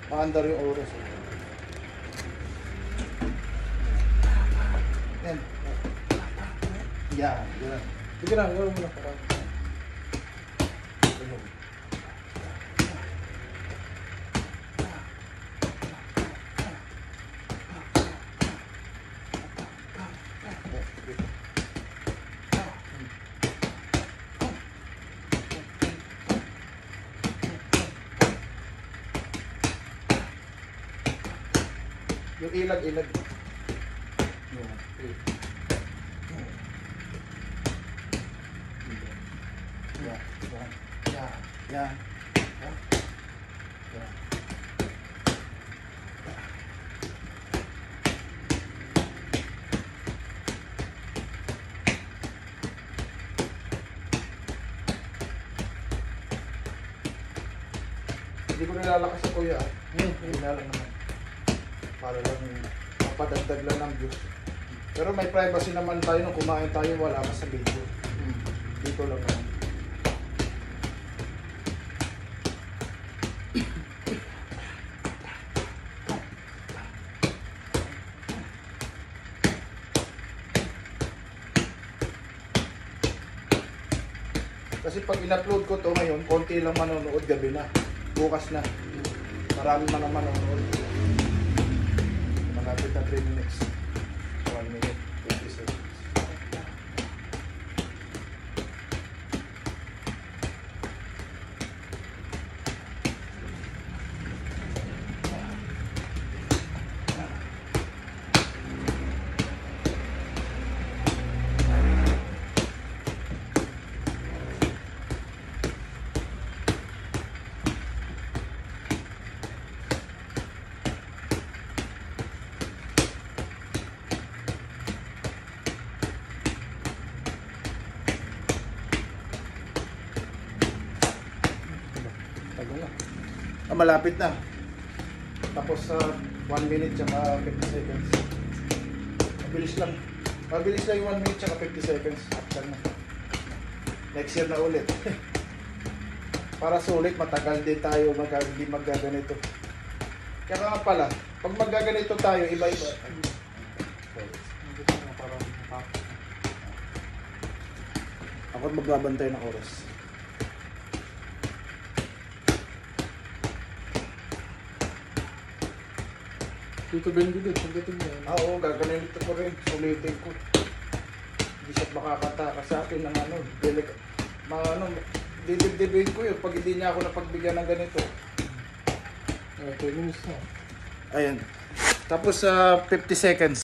Maandar yung oras. Yan. Yan. Yan. Sige na, gawin mo na parang. Yung ilag-ilag. Yan. Yan. Yan. Yan. Yan. Hindi ko nilalakas sa kuya. Hindi na lang naman. Para lang mapadagdag lang ng views. Pero may privacy naman tayo nung kumain tayo, wala ka sa video. Dito lang naman. Kasi pag in-upload ko to ngayon, konti lang manonood, gabi na. Bukas na. Marami man ang manonood. Malapit na 3 minutes. 1 minute, 50 seconds. Malapit na. Tapos sa 1 minute tsaka 50 seconds. Mabilis lang. Mabilis lang yung 1 minute tsaka 50 seconds. After na. Next year na ulit. Para sulit, matagal din tayo hindi maggaganito. Kaya nga pala, pag maggaganito tayo, iba-iba. Ako magbabantay ng oras. Dito Benji din, pagdating niya. Oo, gaganito ko rin. Sulitin ko. Hindi siya makakataka sa akin ng didibdibin ko yun pag hindi niya ako napagbigyan ng ganito. 10 minutes na. Ayan. Tapos sa 50 seconds.